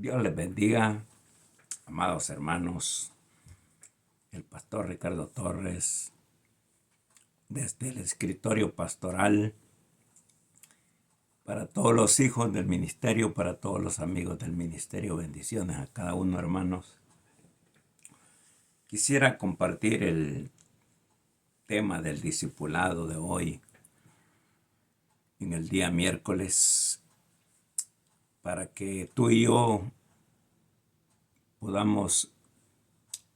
Dios les bendiga, amados hermanos. El pastor Ricardo Torres, desde el escritorio pastoral, para todos los hijos del ministerio, para todos los amigos del ministerio, bendiciones a cada uno, hermanos. Quisiera compartir el tema del discipulado de hoy, en el día miércoles, para que tú y yo podamos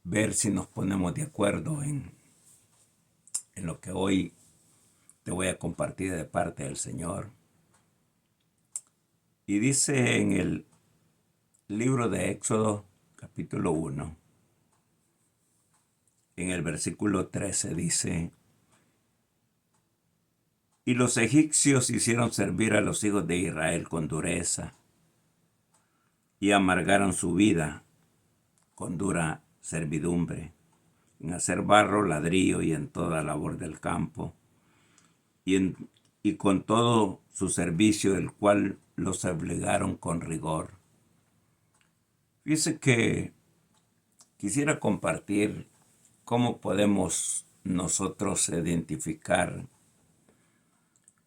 ver si nos ponemos de acuerdo en lo que hoy te voy a compartir de parte del Señor. Y dice en el libro de Éxodo, capítulo 1, en el versículo 13 dice: y los egipcios hicieron servir a los hijos de Israel con dureza y amargaron su vida con dura servidumbre, en hacer barro, ladrillo y en toda labor del campo, y con todo su servicio, el cual los obligaron con rigor. Fíjese que quisiera compartir cómo podemos nosotros identificar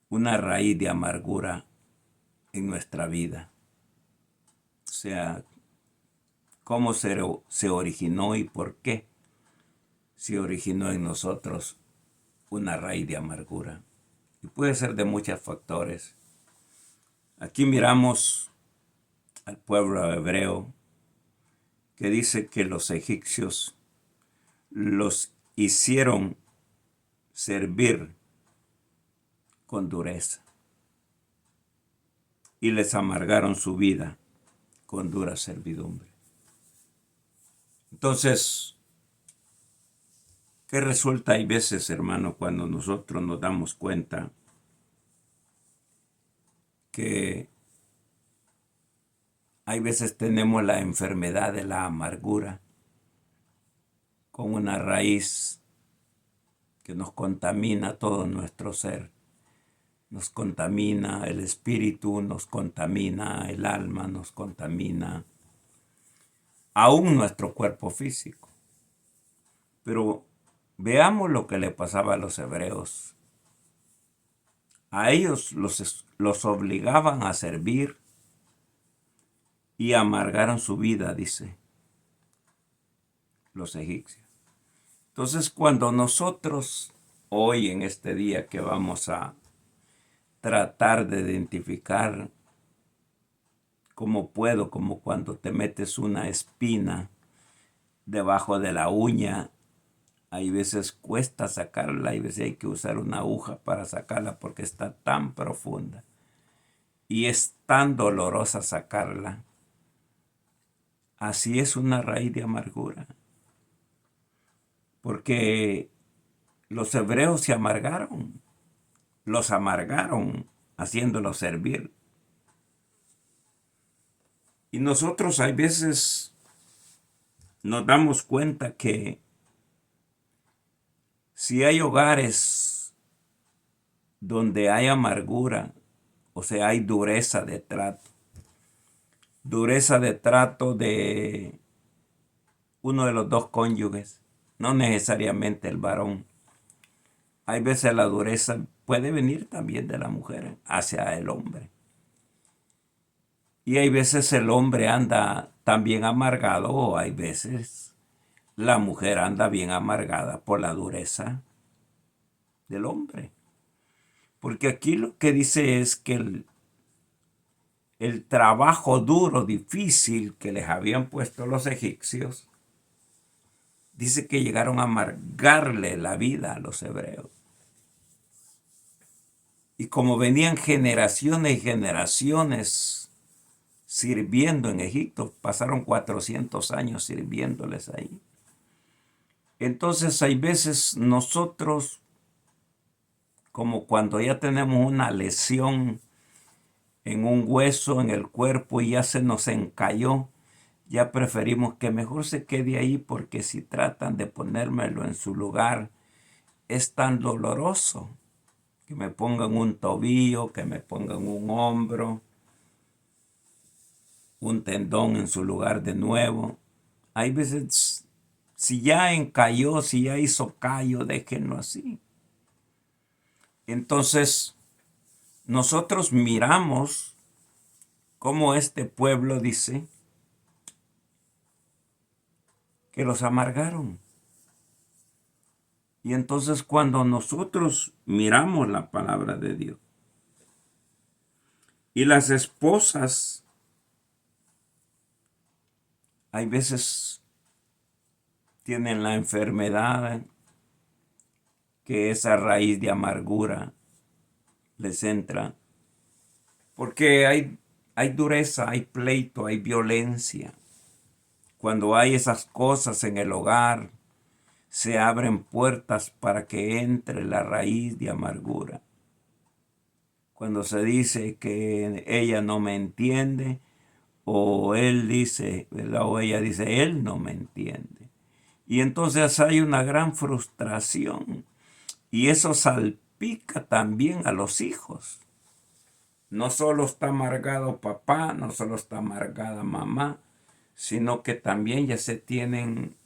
una raíz de amargura en nuestra vida. O sea, cómo se originó y por qué se originó en nosotros una raíz de amargura. Y puede ser de muchos factores. Aquí miramos al pueblo hebreo que dice que los egipcios los hicieron servir con dureza y les amargaron su vida con dura servidumbre. Entonces, ¿qué resulta? Hay veces, hermano, cuando nosotros nos damos cuenta que hay veces tenemos la enfermedad de la amargura con una raíz que nos contamina todo nuestro ser. Nos contamina el espíritu, nos contamina el alma, nos contamina aún nuestro cuerpo físico. Pero veamos lo que le pasaba a los hebreos. A ellos los obligaban a servir y amargaron su vida, dice, los egipcios. Entonces, cuando nosotros hoy en este día que vamos a tratar de identificar cómo puedo, como cuando te metes una espina debajo de la uña, hay veces cuesta sacarla, hay veces hay que usar una aguja para sacarla porque está tan profunda y es tan dolorosa sacarla. Así es una raíz de amargura, porque los hebreos se amargaron, los amargaron haciéndolos servir. Y nosotros hay veces nos damos cuenta que si hay hogares donde hay amargura, o sea, hay dureza de trato de uno de los dos cónyuges, no necesariamente el varón. Hay veces la dureza puede venir también de la mujer hacia el hombre. Y hay veces el hombre anda también amargado, o hay veces la mujer anda bien amargada por la dureza del hombre. Porque aquí lo que dice es que el trabajo duro, difícil que les habían puesto los egipcios, dice que llegaron a amargarle la vida a los hebreos. Y como venían generaciones y generaciones sirviendo en Egipto, pasaron 400 años sirviéndoles ahí. Entonces hay veces nosotros, como cuando ya tenemos una lesión en un hueso, en el cuerpo, y ya se nos encalló, ya preferimos que mejor se quede ahí, porque si tratan de ponérmelo en su lugar, es tan doloroso. Que me pongan un tobillo, que me pongan un hombro. un tendón en su lugar de nuevo. Hay veces, si ya encalló, si ya hizo callo, déjenlo así. Entonces, nosotros miramos cómo este pueblo dice que los amargaron. Y entonces cuando nosotros miramos la palabra de Dios y las esposas, hay veces tienen la enfermedad que esa raíz de amargura les entra, porque hay dureza, hay pleito, hay violencia. Cuando hay esas cosas en el hogar, se abren puertas para que entre la raíz de amargura. Cuando se dice que ella no me entiende, o él dice, ¿verdad? O ella dice, él no me entiende. Y entonces hay una gran frustración. Y eso salpica también a los hijos. No solo está amargado papá, no solo está amargada mamá, sino que también ya se tienen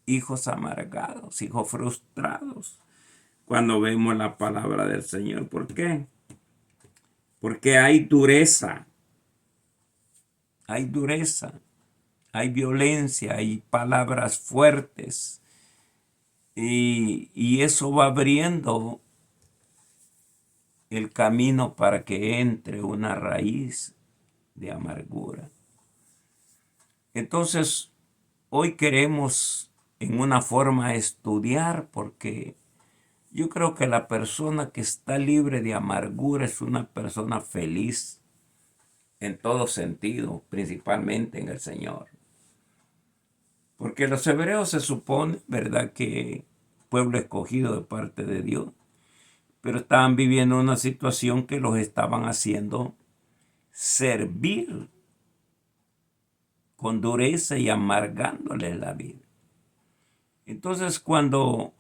hijos amargados, hijos frustrados, cuando vemos la palabra del Señor. ¿Por qué? Porque hay dureza, hay violencia, hay palabras fuertes, y eso va abriendo el camino para que entre una raíz de amargura. Entonces, hoy queremos en una forma estudiar, porque yo creo que la persona que está libre de amargura es una persona feliz en todo sentido, principalmente en el Señor. Porque los hebreos se supone, ¿verdad?, que pueblo escogido de parte de Dios, pero estaban viviendo una situación que los estaban haciendo servir con dureza y amargándoles la vida. Entonces, cuando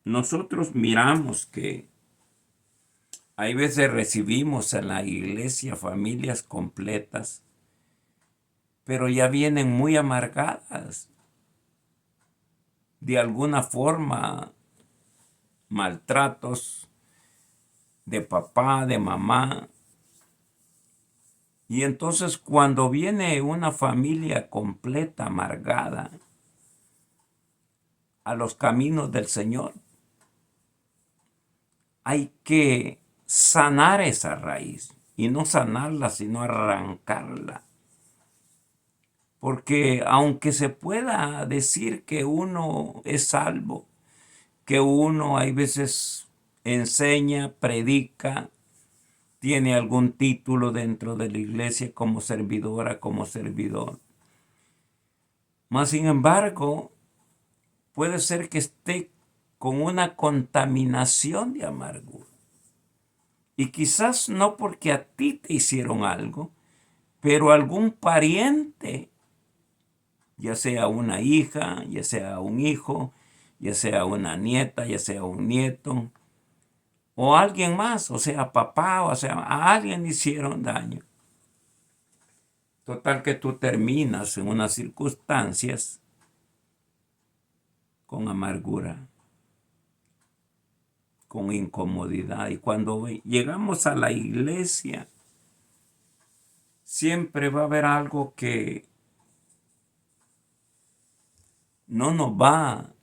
nosotros miramos que hay veces recibimos en la iglesia familias completas, pero ya vienen muy amargadas, de alguna forma, maltratos de papá, de mamá. Y entonces cuando viene una familia completa, amargada, a los caminos del Señor, hay que sanar esa raíz, y no sanarla, sino arrancarla. Porque aunque se pueda decir que uno es salvo, que uno hay veces enseña, predica, tiene algún título dentro de la iglesia como servidora, como servidor, mas sin embargo, puede ser que esté con una contaminación de amargura. Y quizás no porque a ti te hicieron algo, pero algún pariente, ya sea una hija, ya sea un hijo, ya sea una nieta, ya sea un nieto, o alguien más, o sea papá, o sea a alguien le hicieron daño. Total que tú terminas en unas circunstancias con amargura, con incomodidad. Y cuando llegamos a la iglesia, siempre va a haber algo que no nos va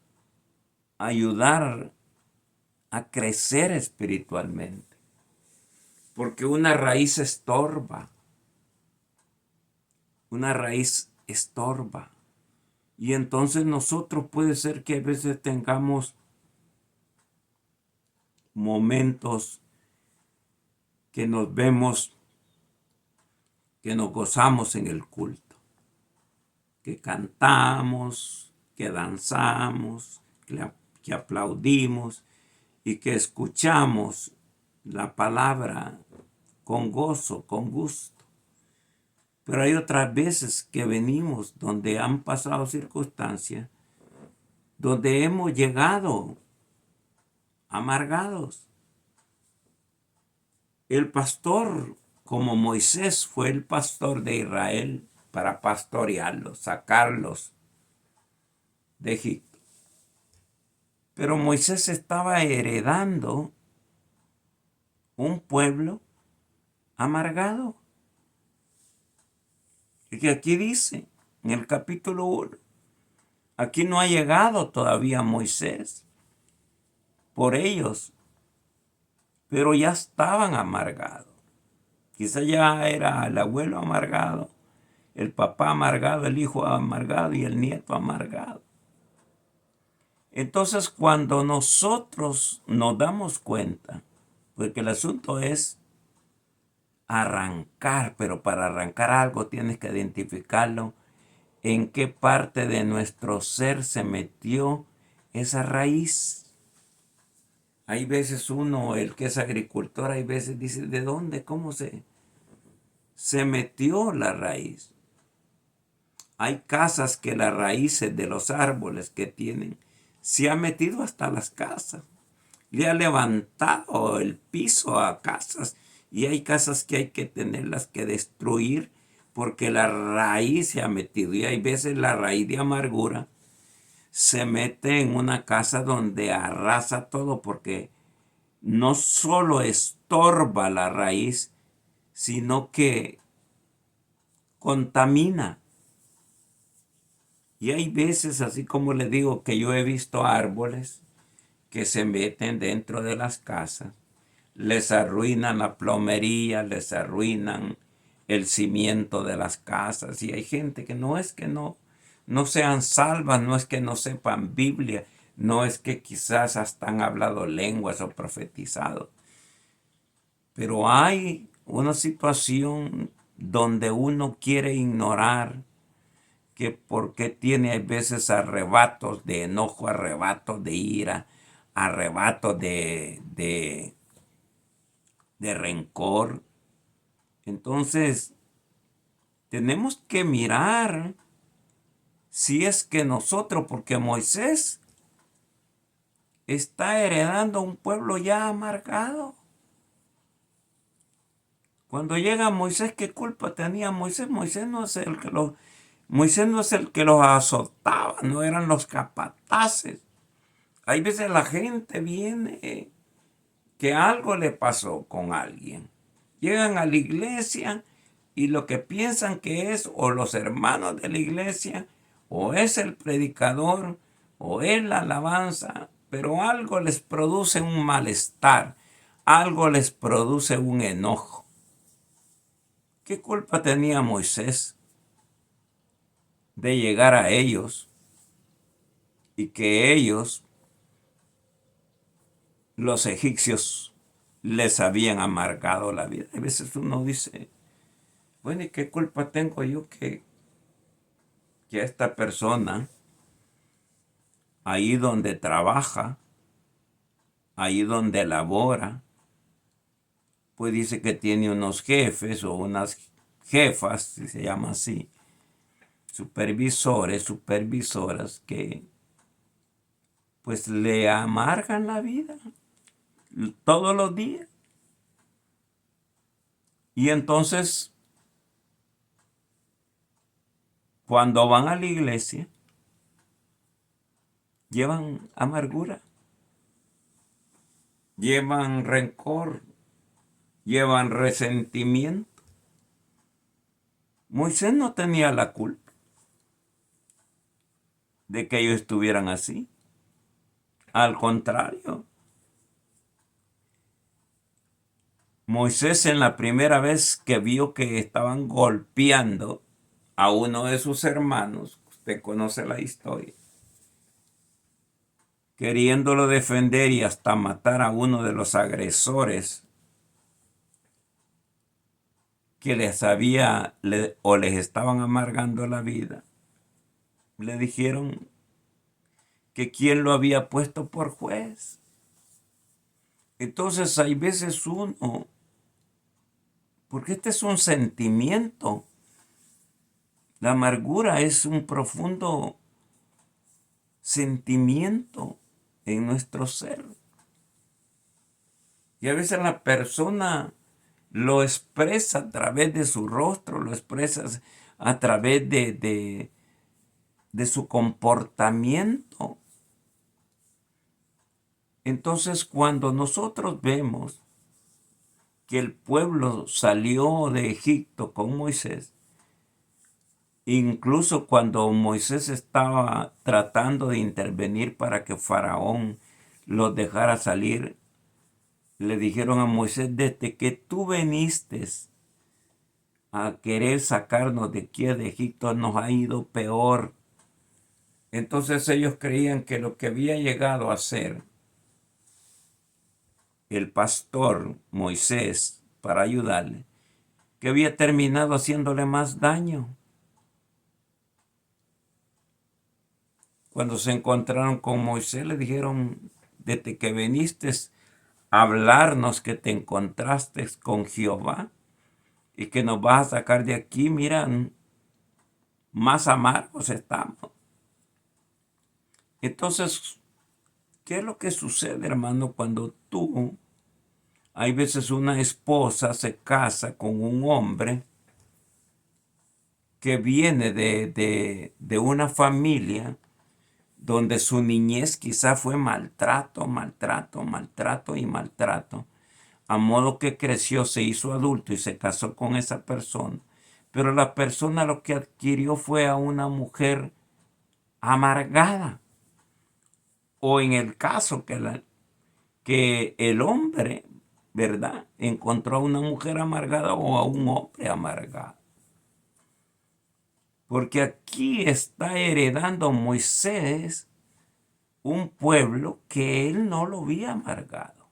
a ayudar a crecer espiritualmente, porque una raíz estorba, una raíz estorba. Y entonces nosotros puede ser que a veces tengamos momentos que nos vemos, que nos gozamos en el culto, que cantamos, que danzamos, que aplaudimos y que escuchamos la palabra con gozo, con gusto. Pero hay otras veces que venimos donde han pasado circunstancias, donde hemos llegado amargados. El pastor como Moisés fue el pastor de Israel para pastorearlos, sacarlos de Egipto. Pero Moisés estaba heredando un pueblo amargado. Y que aquí dice, en el capítulo 1, aquí no ha llegado todavía Moisés por ellos, pero ya estaban amargados. Quizá ya era el abuelo amargado, el papá amargado, el hijo amargado y el nieto amargado. Entonces, cuando nosotros nos damos cuenta, porque el asunto es arrancar, pero para arrancar algo tienes que identificarlo en qué parte de nuestro ser se metió esa raíz. Hay veces uno, el que es agricultor, hay veces dice, ¿de dónde? ¿Cómo se metió la raíz? Hay casas que las raíces de los árboles que tienen se ha metido hasta las casas. Le ha levantado el piso a casas y hay casas que hay que tenerlas que destruir porque la raíz se ha metido. Y hay veces la raíz de amargura se mete en una casa donde arrasa todo porque no solo estorba la raíz, sino que contamina. Y hay veces, así como le digo, que yo he visto árboles que se meten dentro de las casas, les arruinan la plomería, les arruinan el cimiento de las casas. Y hay gente que no sean salvas, no es que no sepan Biblia, no es que quizás hasta han hablado lenguas o profetizado. Pero hay una situación donde uno quiere ignorar que porque tiene a veces arrebatos de enojo, arrebatos de ira, arrebatos de rencor. Entonces, tenemos que mirar si es que nosotros, porque Moisés está heredando un pueblo ya amargado. Cuando llega Moisés, ¿qué culpa tenía Moisés? Moisés no es el que los azotaba, no eran los capataces. Hay veces la gente viene que algo le pasó con alguien. Llegan a la iglesia y lo que piensan que es o los hermanos de la iglesia, o es el predicador, o es la alabanza, pero algo les produce un malestar, algo les produce un enojo. ¿Qué culpa tenía Moisés de llegar a ellos y que ellos, los egipcios, les habían amargado la vida? A veces uno dice, bueno, ¿y qué culpa tengo yo que esta persona, ahí donde trabaja, ahí donde labora, pues dice que tiene unos jefes o unas jefas, si se llama así, supervisores, supervisoras, que pues le amargan la vida todos los días? Y entonces, cuando van a la iglesia, llevan amargura, llevan rencor, llevan resentimiento. Moisés no tenía la culpa de que ellos estuvieran así. Al contrario, Moisés en la primera vez que vio que estaban golpeando a uno de sus hermanos, usted conoce la historia, queriéndolo defender y hasta matar a uno de los agresores que les estaban amargando la vida, le dijeron que quién lo había puesto por juez. Entonces hay veces uno, porque este es un sentimiento, la amargura es un profundo sentimiento en nuestro ser. Y a veces la persona lo expresa a través de su rostro, lo expresa a través de su comportamiento. Entonces, cuando nosotros vemos que el pueblo salió de Egipto con Moisés, incluso cuando Moisés estaba tratando de intervenir para que Faraón los dejara salir, le dijeron a Moisés: desde que tú viniste a querer sacarnos de aquí de Egipto, nos ha ido peor. Entonces ellos creían que lo que había llegado a ser el pastor Moisés para ayudarle, que había terminado haciéndole más daño. Cuando se encontraron con Moisés, le dijeron: desde que viniste a hablarnos que te encontraste con Jehová y que nos vas a sacar de aquí, mira, más amargos estamos. Entonces, ¿qué es lo que sucede, hermano, cuando hay veces una esposa se casa con un hombre que viene de una familia donde su niñez quizá fue maltrato, maltrato, maltrato y maltrato, a modo que creció, se hizo adulto y se casó con esa persona, pero la persona lo que adquirió fue a una mujer amargada, o en el caso que el hombre, ¿verdad?, encontró a una mujer amargada o a un hombre amargado. Porque aquí está heredando Moisés un pueblo que él no lo había amargado.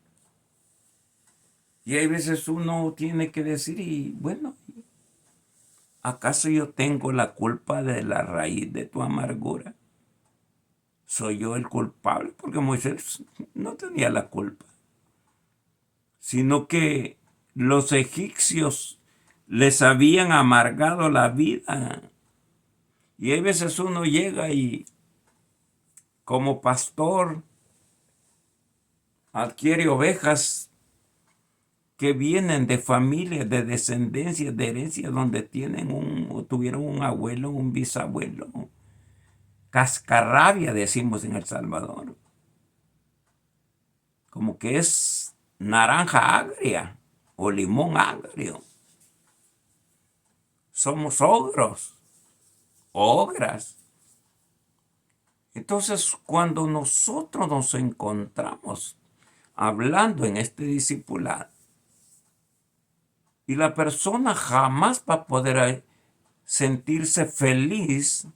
Y hay veces uno tiene que decir: y bueno, ¿acaso yo tengo la culpa de la raíz de tu amargura? ¿Soy yo el culpable? Porque Moisés no tenía la culpa, sino que los egipcios les habían amargado la vida. Y hay veces uno llega y como pastor adquiere ovejas que vienen de familias, de descendencias, de herencias, donde tuvieron un abuelo, un bisabuelo. Cascarrabia, decimos en El Salvador. Como que es naranja agria o limón agrio. Somos ogros, ogras. Entonces, cuando nosotros nos encontramos hablando en este discipulado, y la persona jamás va a poder sentirse feliz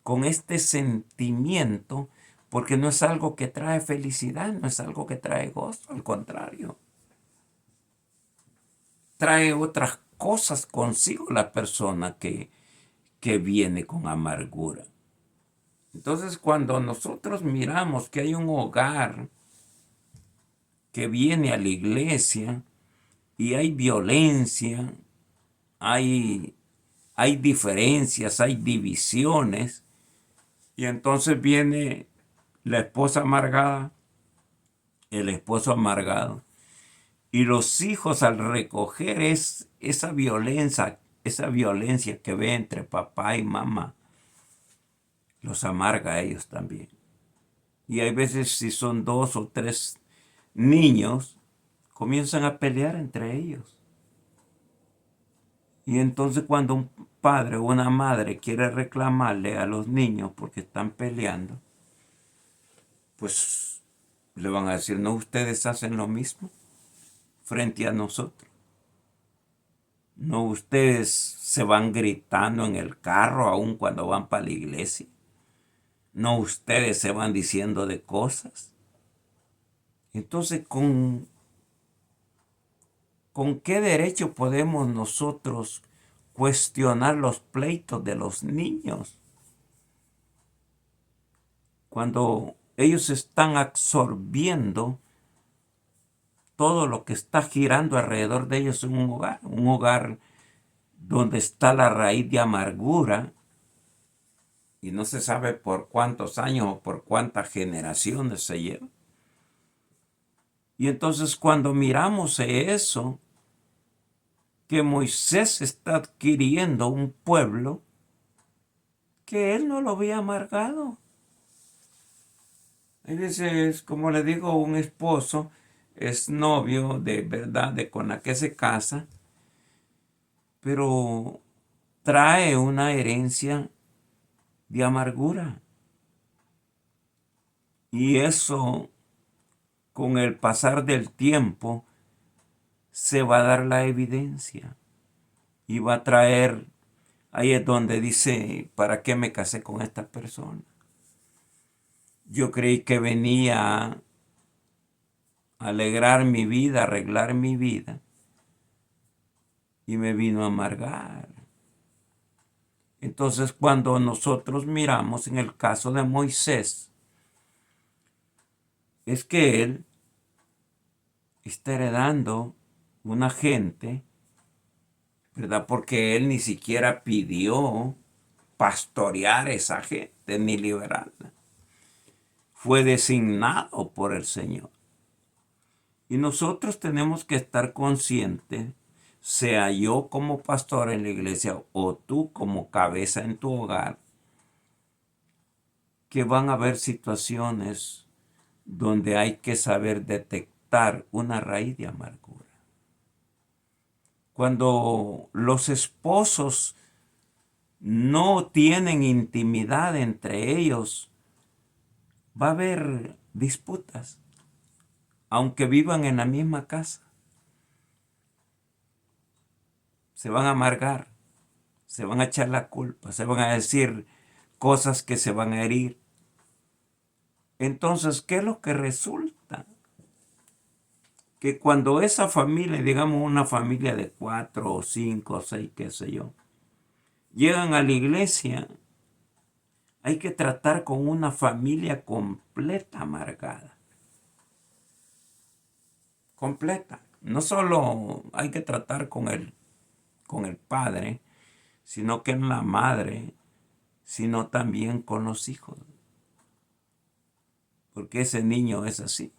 con este sentimiento, porque no es algo que trae felicidad, no es algo que trae gozo, al contrario. Trae otras cosas consigo la persona que viene con amargura. Entonces, cuando nosotros miramos que hay un hogar que viene a la iglesia y hay violencia, hay diferencias, hay divisiones, y entonces viene la esposa amargada, el esposo amargado, y los hijos, al recoger esa violencia que ve entre papá y mamá, los amarga a ellos también. Y hay veces, si son 2 o 3 niños, comienzan a pelear entre ellos. Y entonces, cuando un padre o una madre quiere reclamarle a los niños porque están peleando, pues le van a decir: no, ustedes hacen lo mismo frente a nosotros. No, ustedes se van gritando en el carro aun cuando van para la iglesia. No, ustedes se van diciendo de cosas. Entonces, ¿con qué derecho podemos nosotros cuestionar los pleitos de los niños? Cuando ellos están absorbiendo todo lo que está girando alrededor de ellos en un hogar donde está la raíz de amargura, y no se sabe por cuántos años o por cuántas generaciones se lleva. Y entonces, cuando miramos eso, que Moisés está adquiriendo un pueblo que él no lo había amargado. Hay veces, como le digo, un esposo es novio de verdad, de con la que se casa, pero trae una herencia de amargura. Y eso, con el pasar del tiempo, se va a dar la evidencia y va a traer, ahí es donde dice, ¿para qué me casé con esta persona? Yo creí que venía a alegrar mi vida, arreglar mi vida, y me vino a amargar. Entonces, cuando nosotros miramos en el caso de Moisés, es que él está heredando una gente, ¿verdad? Porque él ni siquiera pidió pastorear esa gente ni liberarla. Fue designado por el Señor. Y nosotros tenemos que estar conscientes, sea yo como pastor en la iglesia o tú como cabeza en tu hogar, que van a haber situaciones donde hay que saber detectar una raíz de amargura. Cuando los esposos no tienen intimidad entre ellos, va a haber disputas, aunque vivan en la misma casa. Se van a amargar, se van a echar la culpa, se van a decir cosas que se van a herir. Entonces, ¿qué es lo que resulta? Que cuando esa familia, digamos una familia de 4 o 5 o 6, qué sé yo, llegan a la iglesia, hay que tratar con una familia completa amargada. Completa. No solo hay que tratar con el padre, sino que en la madre, sino también con los hijos. Porque ese niño es así.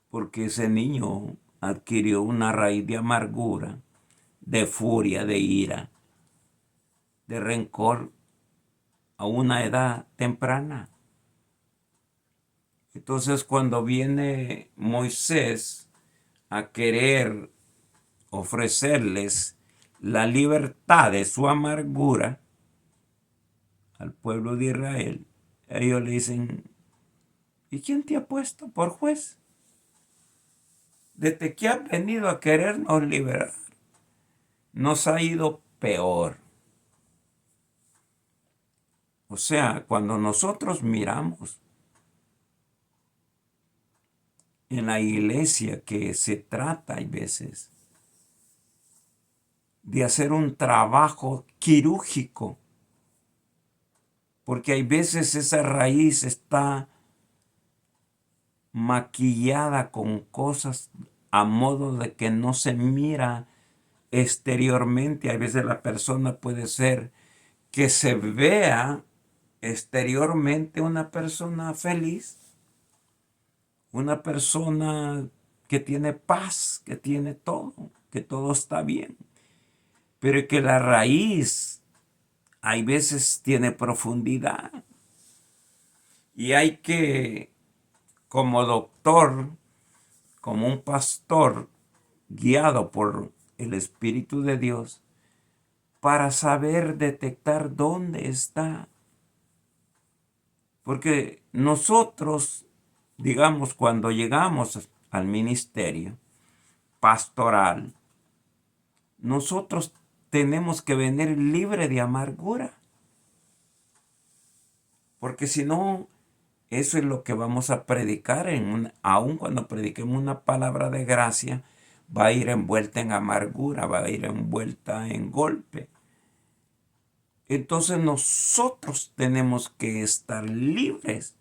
Porque ese niño adquirió una raíz de amargura, de furia, de ira, de rencor a una edad temprana. Entonces, cuando viene Moisés a querer ofrecerles la libertad de su amargura al pueblo de Israel, ellos le dicen, ¿y quién te ha puesto por juez? Desde que has venido a querernos liberar, nos ha ido peor. O sea, cuando nosotros miramos en la iglesia que se trata, hay veces, de hacer un trabajo quirúrgico, porque hay veces esa raíz está maquillada con cosas a modo de que no se mira exteriormente. Hay veces la persona puede ser que se vea exteriormente una persona feliz, una persona que tiene paz, que tiene todo, que todo está bien, pero que la raíz hay veces tiene profundidad y hay que, como doctor, como un pastor guiado por el Espíritu de Dios, para saber detectar dónde está. Porque nosotros, digamos, cuando llegamos al ministerio pastoral, nosotros tenemos que venir libre de amargura. Porque si no, eso es lo que vamos a predicar, aun cuando prediquemos una palabra de gracia, va a ir envuelta en amargura, va a ir envuelta en golpe. Entonces nosotros tenemos que estar libres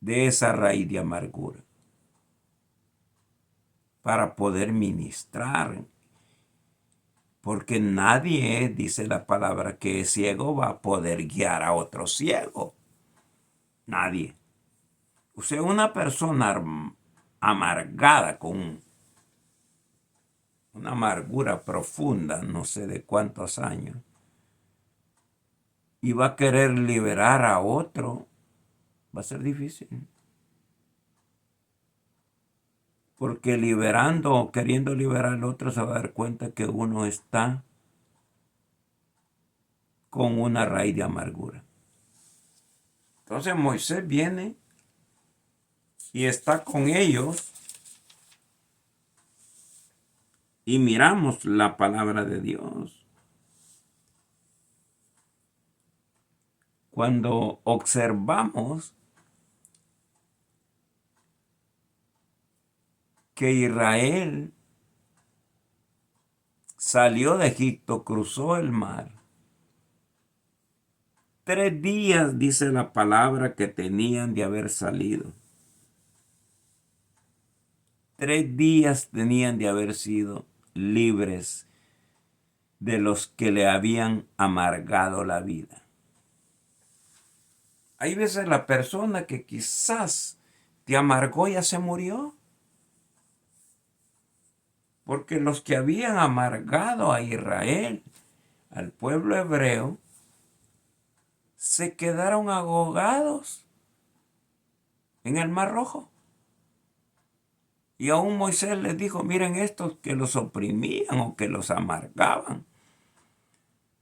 de esa raíz de amargura para poder ministrar. Porque nadie, dice la palabra, que es ciego va a poder guiar a otro ciego. Nadie. O sea, una persona amargada, con una amargura profunda, no sé de cuántos años, y va a querer liberar a otro, va a ser difícil. Porque liberando o queriendo liberar al otro se va a dar cuenta que uno está con una raíz de amargura. Entonces Moisés viene y está con ellos y miramos la palabra de Dios. Cuando observamos que Israel salió de Egipto, cruzó el mar. 3 días dice la palabra que tenían de haber salido. 3 días tenían de haber sido libres de los que le habían amargado la vida. Hay veces la persona que quizás te amargó ya se murió. Porque los que habían amargado a Israel, al pueblo hebreo, se quedaron ahogados en el Mar Rojo. Y aún Moisés les dijo, miren estos que los oprimían o que los amargaban.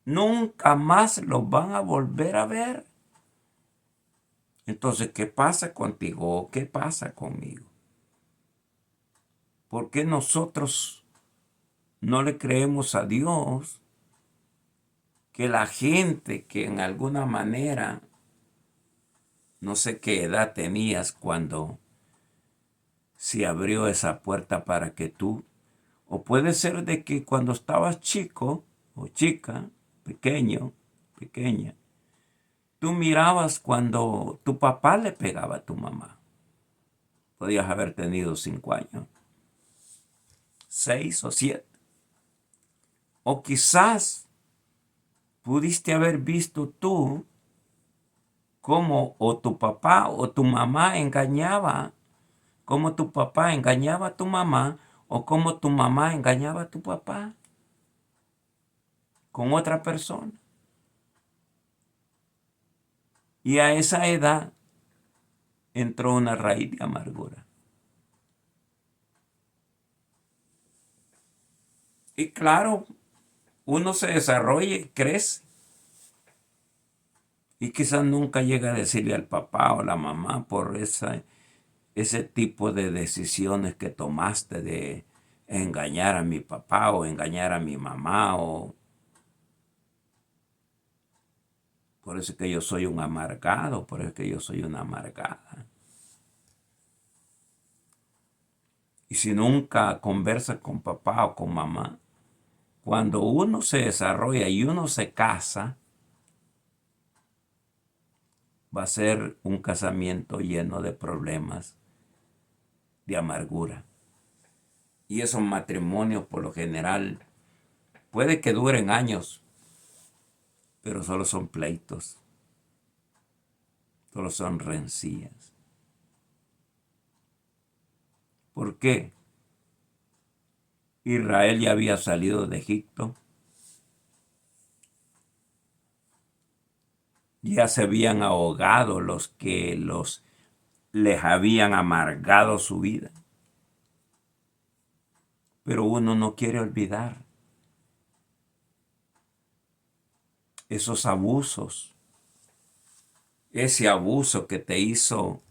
Nunca más los van a volver a ver. Entonces, ¿qué pasa contigo? ¿Qué pasa conmigo? ¿Por qué nosotros no le creemos a Dios que la gente que en alguna manera, no sé qué edad tenías cuando se abrió esa puerta para que tú, o puede ser de que cuando estabas chico o chica, pequeño, pequeña, tú mirabas cuando tu papá le pegaba a tu mamá. Podías haber tenido 5 años, 6 o 7. O quizás pudiste haber visto tú cómo o tu papá o tu mamá engañaba, cómo tu papá engañaba a tu mamá o cómo tu mamá engañaba a tu papá con otra persona. Y a esa edad entró una raíz de amargura. Y claro, uno se desarrolla y crece. Y quizás nunca llega a decirle al papá o la mamá por ese tipo de decisiones que tomaste de engañar a mi papá o engañar a mi mamá. O por eso es que yo soy un amargado, por eso es que yo soy una amargada. Y si nunca conversas con papá o con mamá, cuando uno se desarrolla y uno se casa, va a ser un casamiento lleno de problemas, de amargura. Y esos matrimonios por lo general puede que duren años, pero solo son pleitos, solo son rencillas. ¿Por qué? Israel ya había salido de Egipto, ya se habían ahogado los que les habían amargado su vida. Pero uno no quiere olvidar esos abusos, ese abuso que te hizo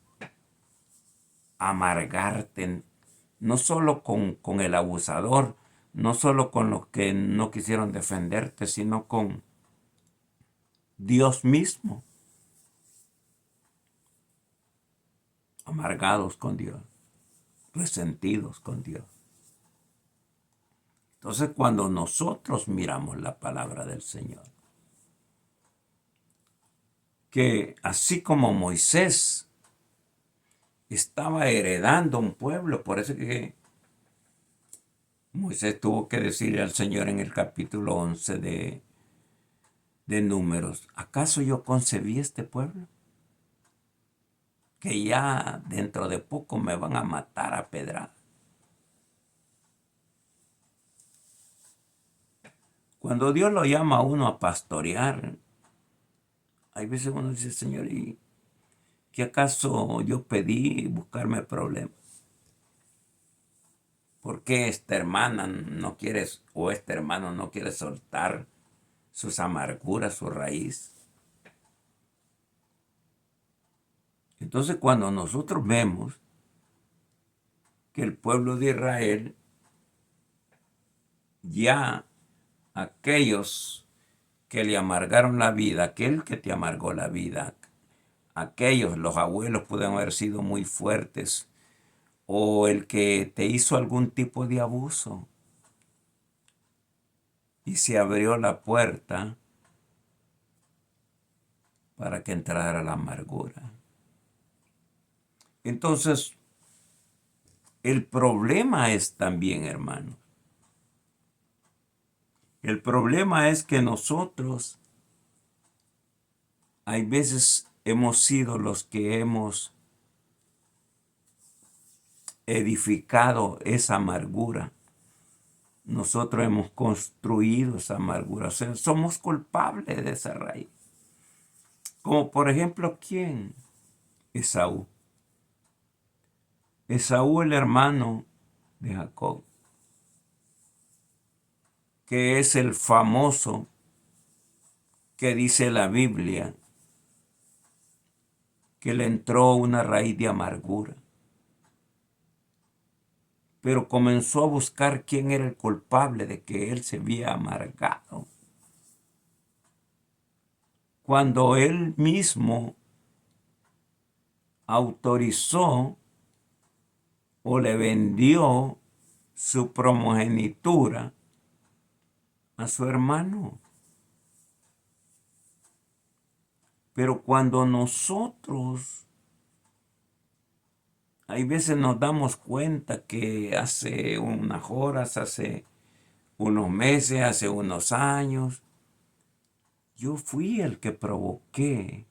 amargarte, no solo con el abusador, no solo con los que no quisieron defenderte, sino con Dios mismo, amargados con Dios, resentidos con Dios. Entonces, cuando nosotros miramos la palabra del Señor, que así como Moisés estaba heredando un pueblo, por eso que Moisés tuvo que decirle al Señor en el capítulo 11 de Números, ¿acaso yo concebí este pueblo? Que ya dentro de poco me van a matar a pedrada. Cuando Dios lo llama a uno a pastorear, hay veces uno dice, Señor, ¿y qué acaso yo pedí buscarme problemas? ¿Por qué esta hermana no quiere, o este hermano no quiere soltar sus amarguras, su raíz? Entonces, cuando nosotros vemos que el pueblo de Israel, ya aquellos que le amargaron la vida, aquel que te amargó la vida, aquellos, los abuelos pueden haber sido muy fuertes, o el que te hizo algún tipo de abuso, y se abrió la puerta para que entrara la amargura. Entonces, el problema es también, hermano, el problema es que nosotros, hay veces hemos sido los que hemos edificado esa amargura. Nosotros hemos construido esa amargura. O sea, somos culpables de esa raíz. Como por ejemplo, ¿quién? Esaú. Esaú, el hermano de Jacob, que es el famoso que dice la Biblia que le entró una raíz de amargura. Pero comenzó a buscar quién era el culpable de que él se había amargado. Cuando él mismo autorizó o le vendió su primogenitura a su hermano. Pero cuando nosotros, hay veces nos damos cuenta que hace unas horas, hace unos meses, hace unos años, yo fui el que provoqué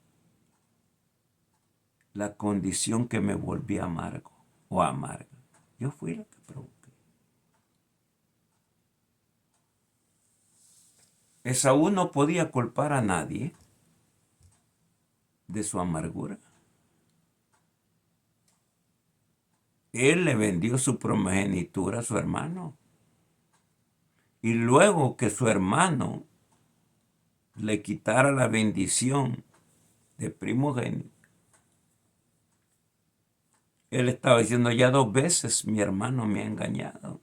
la condición que me volví amargo o amarga. Yo fui el que provoqué. Esaú no podía culpar a nadie de su amargura. Él le vendió su primogenitura a su hermano. Y luego que su hermano le quitara la bendición de primogénito, él estaba diciendo, ya 2 veces mi hermano me ha engañado.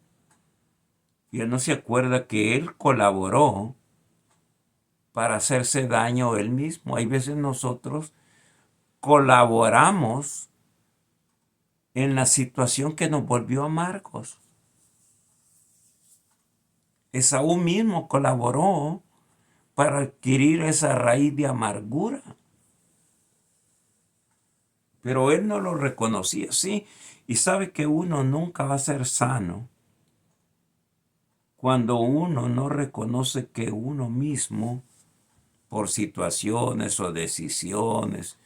Y él no se acuerda que él colaboró para hacerse daño él mismo. Hay veces nosotros colaboramos en la situación que nos volvió amargos. Esaú mismo colaboró para adquirir esa raíz de amargura. Pero él no lo reconocía así. Y sabe que uno nunca va a ser sano cuando uno no reconoce que uno mismo, por situaciones o decisiones,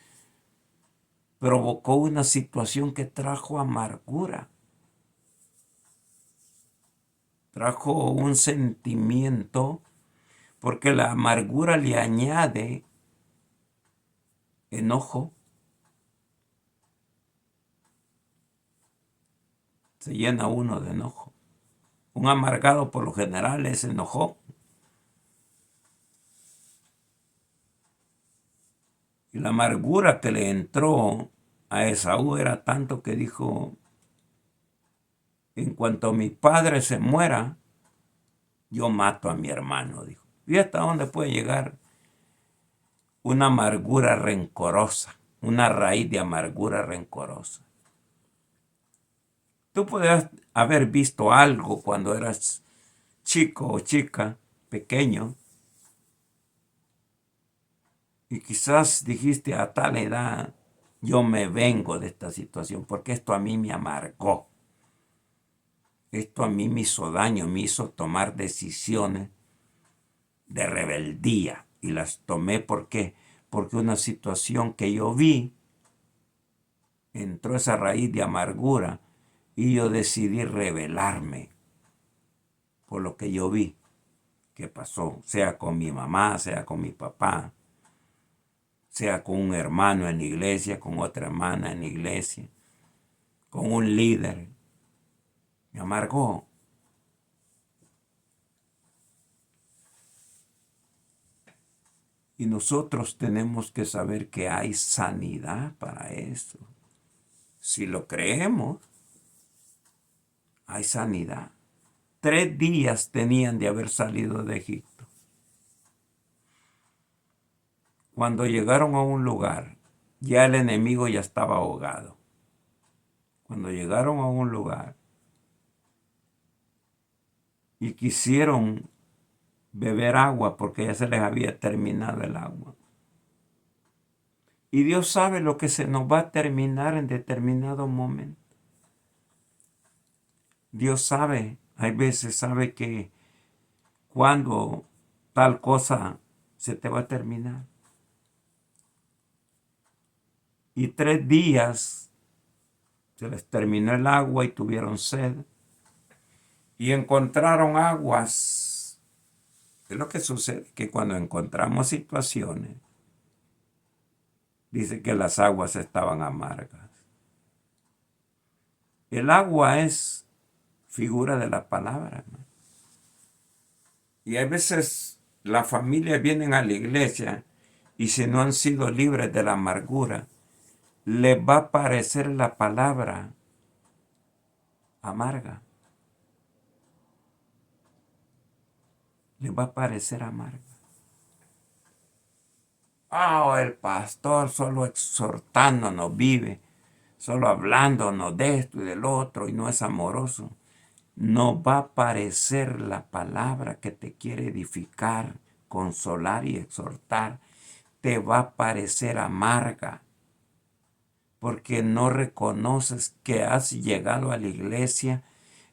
provocó una situación que trajo amargura. Trajo un sentimiento, porque la amargura le añade enojo. Se llena uno de enojo. Un amargado por lo general es enojón. Y la amargura que le entró a Esaú era tanto que dijo, en cuanto mi padre se muera, yo mato a mi hermano, dijo. ¿Y hasta dónde puede llegar una amargura rencorosa? Una raíz de amargura rencorosa. Tú puedes haber visto algo cuando eras chico o chica, pequeño, y quizás dijiste a tal edad, yo me vengo de esta situación porque esto a mí me amargó. Esto a mí me hizo daño, me hizo tomar decisiones de rebeldía. Y las tomé porque una situación que yo vi, entró esa raíz de amargura y yo decidí rebelarme por lo que yo vi que pasó, sea con mi mamá, sea con mi papá, sea con un hermano en la iglesia, con otra hermana en la iglesia, con un líder. Me amargó. Y nosotros tenemos que saber que hay sanidad para eso. Si lo creemos, hay sanidad. 3 días tenían de haber salido de Egipto. Cuando llegaron a un lugar, ya el enemigo ya estaba ahogado. Cuando llegaron a un lugar y quisieron beber agua porque ya se les había terminado el agua. Y Dios sabe lo que se nos va a terminar en determinado momento. Dios sabe, hay veces sabe que cuando tal cosa se te va a terminar. Y 3 días se les terminó el agua y tuvieron sed. Y encontraron aguas. Es lo que sucede, que cuando encontramos situaciones, dice que las aguas estaban amargas. El agua es figura de la palabra, ¿no? Y a veces las familias vienen a la iglesia y si no han sido libres de la amargura, les va a parecer la palabra amarga. Les va a parecer amarga. El pastor solo exhortándonos vive, solo hablándonos de esto y del otro y no es amoroso. No va a parecer la palabra que te quiere edificar, consolar y exhortar. Te va a parecer amarga porque no reconoces que has llegado a la iglesia,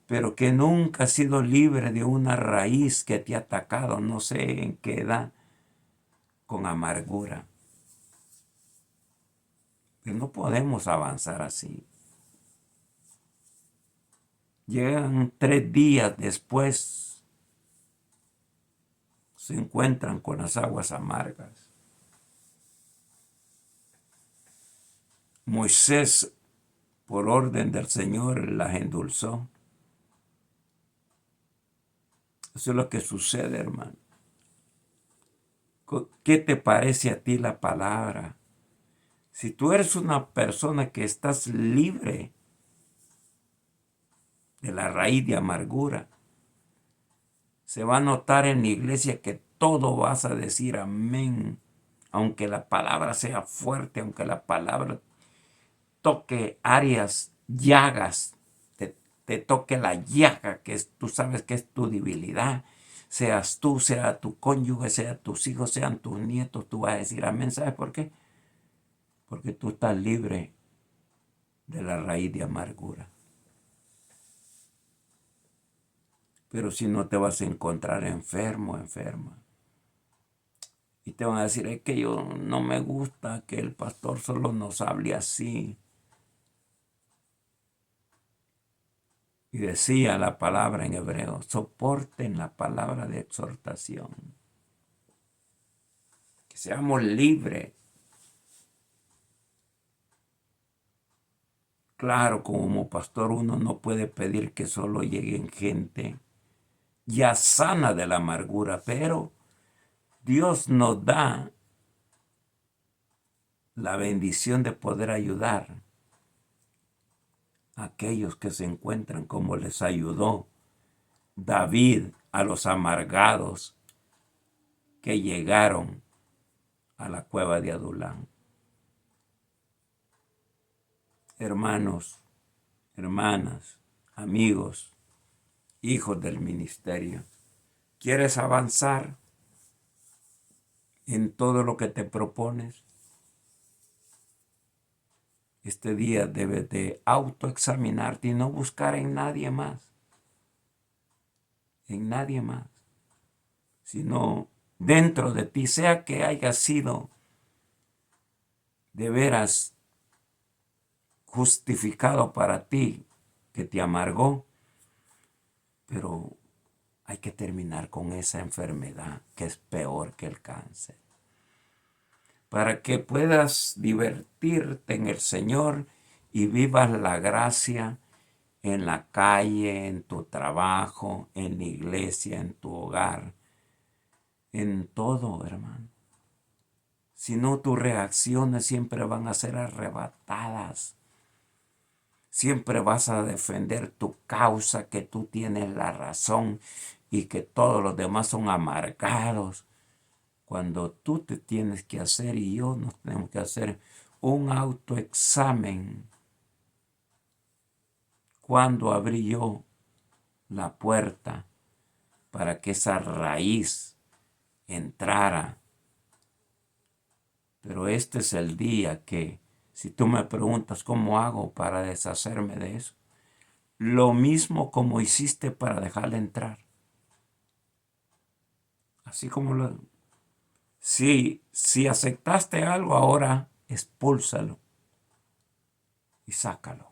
pero que nunca has sido libre de una raíz que te ha atacado, no sé en qué edad, con amargura. Pero no podemos avanzar así. Llegan 3 días después, se encuentran con las aguas amargas. Moisés, por orden del Señor, las endulzó. Eso es lo que sucede, hermano. ¿Qué te parece a ti la palabra? Si tú eres una persona que estás libre de la raíz de amargura, se va a notar en la iglesia que todo vas a decir amén, aunque la palabra sea fuerte, aunque la palabra toque áreas, llagas, te toque la llaga que tú sabes que es tu debilidad, seas tú, sea tu cónyuge, sea tus hijos, sean tus nietos, tú vas a decir amén. ¿Sabes por qué? Porque tú estás libre de la raíz de amargura. Pero si no, te vas a encontrar enfermo, enferma. Y te van a decir, es que yo no me gusta que el pastor solo nos hable así. Y decía la palabra en hebreo, soporten la palabra de exhortación. Que seamos libres. Claro, como pastor uno no puede pedir que solo lleguen gente ya sana de la amargura, pero Dios nos da la bendición de poder ayudar a aquellos que se encuentran como les ayudó David a los amargados que llegaron a la cueva de Adulán. Hermanos, hermanas, amigos, hijos del ministerio, ¿quieres avanzar en todo lo que te propones? Este día debes de autoexaminarte y no buscar en nadie más, sino dentro de ti, sea que haya sido de veras justificado para ti, que te amargó, pero hay que terminar con esa enfermedad que es peor que el cáncer. Para que puedas divertirte en el Señor y vivas la gracia en la calle, en tu trabajo, en la iglesia, en tu hogar, en todo, hermano. Si no, tus reacciones siempre van a ser arrebatadas. Siempre vas a defender tu causa, que tú tienes la razón y que todos los demás son amargados. Cuando tú te tienes que hacer y yo nos tenemos que hacer un autoexamen. ¿Cuándo abrí yo la puerta para que esa raíz entrara? Pero este es el día que, si tú me preguntas cómo hago para deshacerme de eso, lo mismo como hiciste para dejarla entrar. Así como si aceptaste algo, ahora expúlsalo y sácalo.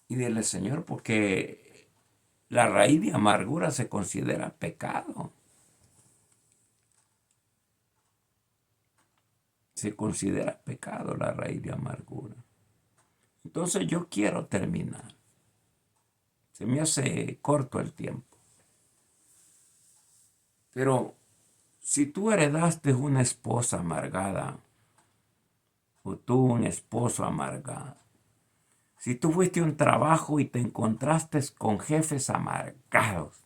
Y dile, Señor, porque la raíz de amargura se considera pecado. Se considera pecado la raíz de amargura. Entonces yo quiero terminar. Se me hace corto el tiempo. Pero si tú heredaste una esposa amargada, o tú un esposo amargado, si tú fuiste a un trabajo y te encontraste con jefes amargados,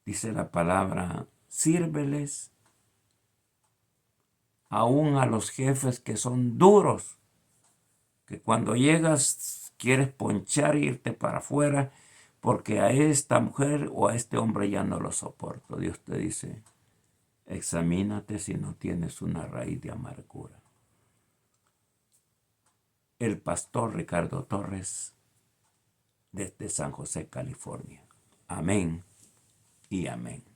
dice la palabra, sírveles aún a los jefes que son duros, que cuando llegas quieres ponchar e irte para afuera porque a esta mujer o a este hombre ya no lo soporto. Dios te dice, examínate si no tienes una raíz de amargura. El pastor Ricardo Torres, desde San José, California. Amén y amén.